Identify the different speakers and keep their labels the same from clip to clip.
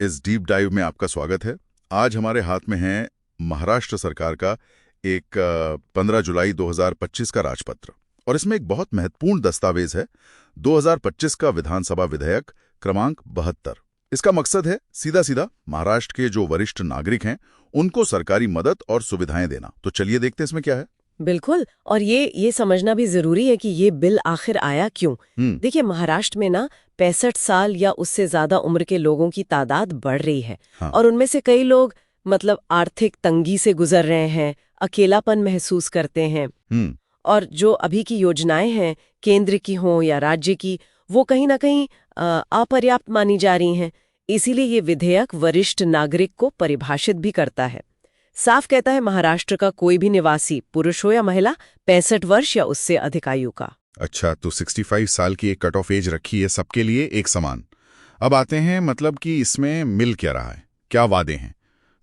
Speaker 1: इस deep dive में आपका स्वागत है। आज हमारे हाथ में है महाराष्ट्र सरकार का एक 15 जुलाई 2025 का राजपत्र और इसमें एक बहुत महत्वपूर्ण दस्तावेज है 2025 का विधानसभा विधेयक क्रमांक 72। इसका मकसद है सीधा सीधा महाराष्ट्र के जो वरिष्ठ नागरिक हैं उनको सरकारी मदद और सुविधाएं देना। तो चलिए देखते हैं इसमें क्या है।
Speaker 2: बिल्कुल, और ये समझना भी जरूरी है कि ये बिल आखिर आया क्यों। देखिए, महाराष्ट्र में ना 65 साल या उससे ज्यादा उम्र के लोगों की तादाद बढ़ रही है।
Speaker 1: हाँ।
Speaker 2: और उनमें से कई लोग आर्थिक तंगी से गुजर रहे हैं, अकेलापन महसूस करते हैं। और जो अभी की योजनाएं हैं, केंद्र की हों या राज्य की, वो कहीं ना कहीं अपर्याप्त मानी जा रही हैं। इसीलिए ये विधेयक वरिष्ठ नागरिक को परिभाषित भी करता है। साफ कहता है महाराष्ट्र का कोई भी निवासी, पुरुष हो या महिला, 65 वर्ष या उससे अधिक आयु का।
Speaker 1: अच्छा, तो 65 साल की एक कट ऑफ एज रखी है सबके लिए एक समान। अब आते हैं मतलब कि इसमें मिल क्या रहा है, क्या वादे हैं।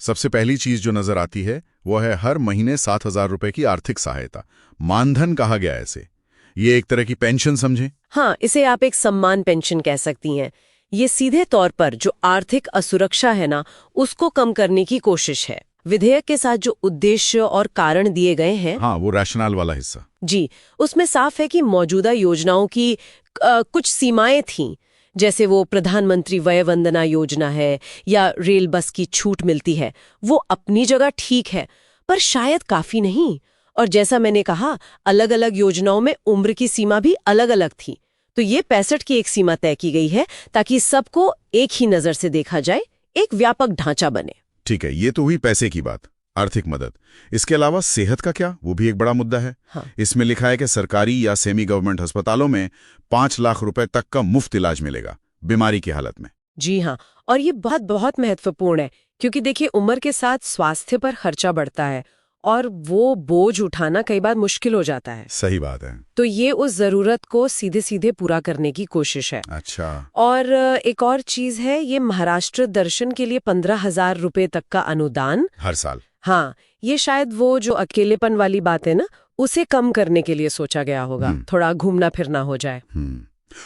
Speaker 1: सबसे पहली चीज जो नजर आती है वो है हर महीने 7,000 रुपए की आर्थिक सहायता। मानधन कहा गया है इसे। ये एक तरह की पेंशन समझे।
Speaker 2: हाँ, इसे आप एक सम्मान पेंशन कह सकती हैं। ये सीधे तौर पर जो आर्थिक असुरक्षा है ना, उसको कम करने की कोशिश है। विधेयक के साथ जो उद्देश्य और कारण दिए गए हैं,
Speaker 1: हाँ, वो रैशनल वाला हिस्सा
Speaker 2: जी, उसमें साफ है कि मौजूदा योजनाओं की कुछ सीमाएं थीं। जैसे वो प्रधानमंत्री वय वंदना योजना है या रेल बस की छूट मिलती है, वो अपनी जगह ठीक है, पर शायद काफी नहीं। और जैसा मैंने कहा, अलग अलग योजनाओं में उम्र की सीमा भी अलग अलग थी। तो ये 65 की एक सीमा तय की गई है ताकि सबको एक ही नजर से देखा जाए, एक व्यापक ढांचा बने।
Speaker 1: ठीक है, ये तो हुई पैसे की बात, आर्थिक मदद। इसके अलावा सेहत का क्या, वो भी एक बड़ा मुद्दा है।
Speaker 2: हाँ।
Speaker 1: इसमें लिखा है कि सरकारी या सेमी गवर्नमेंट अस्पतालों में 5 लाख रुपए तक का मुफ्त इलाज मिलेगा बीमारी की हालत में।
Speaker 2: जी हाँ, और ये बहुत बहुत महत्वपूर्ण है, क्योंकि देखिए, उम्र के साथ स्वास्थ्य पर खर्चा बढ़ता है और वो बोझ उठाना कई बार मुश्किल हो जाता है।
Speaker 1: सही बात है।
Speaker 2: तो ये उस जरूरत को सीधे सीधे पूरा करने की कोशिश है।
Speaker 1: अच्छा।
Speaker 2: और एक और चीज है, ये महाराष्ट्र दर्शन के लिए 15,000 रुपए तक का अनुदान
Speaker 1: हर साल।
Speaker 2: हाँ, ये शायद वो जो अकेलेपन वाली बात है ना, उसे कम करने के लिए सोचा गया होगा। थोड़ा घूमना फिरना हो जाए।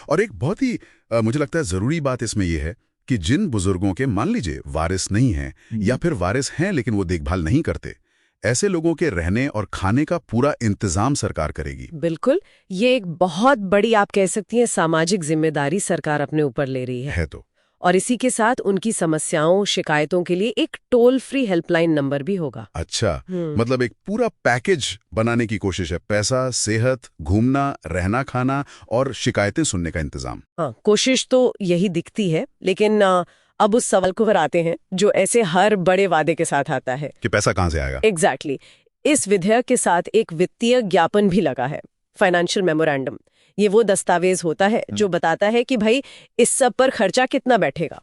Speaker 1: और एक बहुत ही मुझे लगता है जरूरी बात इसमें यह है कि जिन बुजुर्गों के मान लीजिए वारिस नहीं हैं या फिर वारिस हैं लेकिन वो देखभाल नहीं करते, ऐसे लोगों के रहने और खाने का पूरा इंतजाम सरकार करेगी।
Speaker 2: बिल्कुल, ये एक बहुत बड़ी, आप कह सकती हैं, सामाजिक जिम्मेदारी सरकार अपने ऊपर ले रही है।
Speaker 1: तो
Speaker 2: और इसी के साथ उनकी समस्याओं, शिकायतों के लिए एक टोल फ्री हेल्पलाइन नंबर भी होगा।
Speaker 1: अच्छा, मतलब एक पूरा पैकेज बनाने की कोशिश है। पैसा, सेहत, घूमना, रहना, खाना और शिकायतें सुनने का इंतजाम।
Speaker 2: हाँ, कोशिश तो यही दिखती है, लेकिन अब उस सवाल को आते हैं जो ऐसे हर बड़े वादे के साथ आता है
Speaker 1: कि पैसा कहाँ से आएगा।
Speaker 2: एग्जैक्टली। इस विधेयक के साथ एक वित्तीय ज्ञापन भी लगा है, फाइनेंशियल मेमोरेंडम। ये वो दस्तावेज होता है जो बताता है कि भाई इस सब पर खर्चा कितना बैठेगा।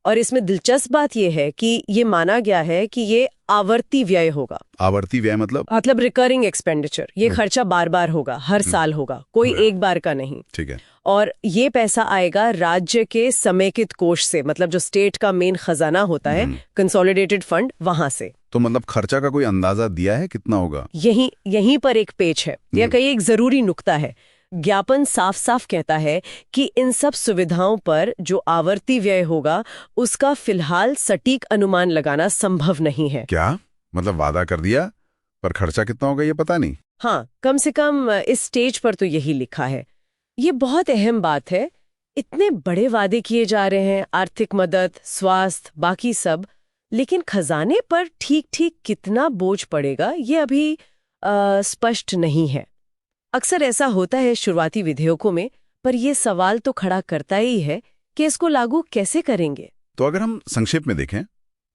Speaker 2: और इसमें दिलचस्प बात यह है कि ये माना गया है कि ये आवर्ती व्यय होगा।
Speaker 1: आवर्ती व्यय मतलब
Speaker 2: रिकरिंग एक्सपेंडिचर। ये खर्चा बार बार होगा, हर साल होगा, कोई एक बार का नहीं।
Speaker 1: ठीक है।
Speaker 2: और ये पैसा आएगा राज्य के समेकित कोष से, मतलब जो स्टेट का मेन खजाना होता है, कंसोलिडेटेड फंड, वहां से।
Speaker 1: तो मतलब खर्चा का कोई अंदाजा दिया है कितना होगा?
Speaker 2: यहीं पर एक पेच है, या कहीं एक जरूरी नुक्ता है। ज्ञापन साफ साफ कहता है कि इन सब सुविधाओं पर जो आवर्ती व्यय होगा उसका फिलहाल सटीक अनुमान लगाना संभव नहीं है।
Speaker 1: क्या मतलब वादा कर दिया पर खर्चा कितना होगा ये पता नहीं?
Speaker 2: हाँ, कम से कम इस स्टेज पर तो यही लिखा है। ये बहुत अहम बात है। इतने बड़े वादे किए जा रहे हैं, आर्थिक मदद, स्वास्थ्य, बाकी सब, लेकिन खजाने पर ठीक ठीक कितना बोझ पड़ेगा ये अभी स्पष्ट नहीं है। अक्सर ऐसा होता है शुरुआती विधेयकों में, पर यह सवाल तो खड़ा करता ही है कि इसको लागू कैसे करेंगे।
Speaker 1: तो अगर हम संक्षेप में देखें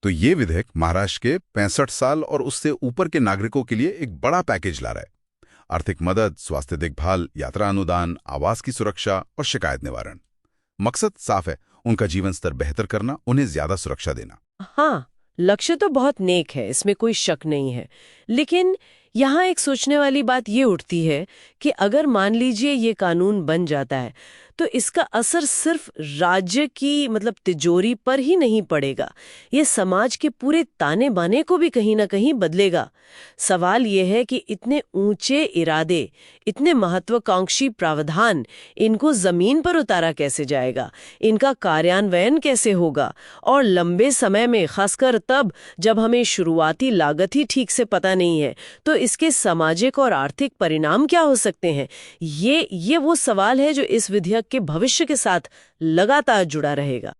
Speaker 1: तो ये विधेयक महाराष्ट्र के 65 साल और उससे ऊपर के नागरिकों के लिए एक बड़ा पैकेज ला रहा है। आर्थिक मदद, स्वास्थ्य देखभाल, यात्रा अनुदान, आवास की सुरक्षा और शिकायत निवारण। मकसद साफ है, उनका जीवन स्तर बेहतर करना, उन्हें ज्यादा सुरक्षा देना।
Speaker 2: हाँ, लक्ष्य तो बहुत नेक है, इसमें कोई शक नहीं है। लेकिन यहाँ एक सोचने वाली बात ये उठती है कि अगर मान लीजिए ये कानून बन जाता है, तो इसका असर सिर्फ राज्य की मतलब तिजोरी पर ही नहीं पड़ेगा, ये समाज के पूरे ताने बाने को भी कहीं ना कहीं बदलेगा। सवाल ये है कि इतने ऊंचे इरादे, इतने महत्वाकांक्षी प्रावधान, इनको जमीन पर उतारा कैसे जाएगा, इनका कार्यान्वयन कैसे होगा, और लंबे समय में, खासकर तब जब हमें शुरुआती लागत ही ठीक से पता नहीं है, तो इसके सामाजिक और आर्थिक परिणाम क्या हो सकते हैं। ये वो सवाल है जो इस विधेयक के भविष्य के साथ लगातार जुड़ा रहेगा।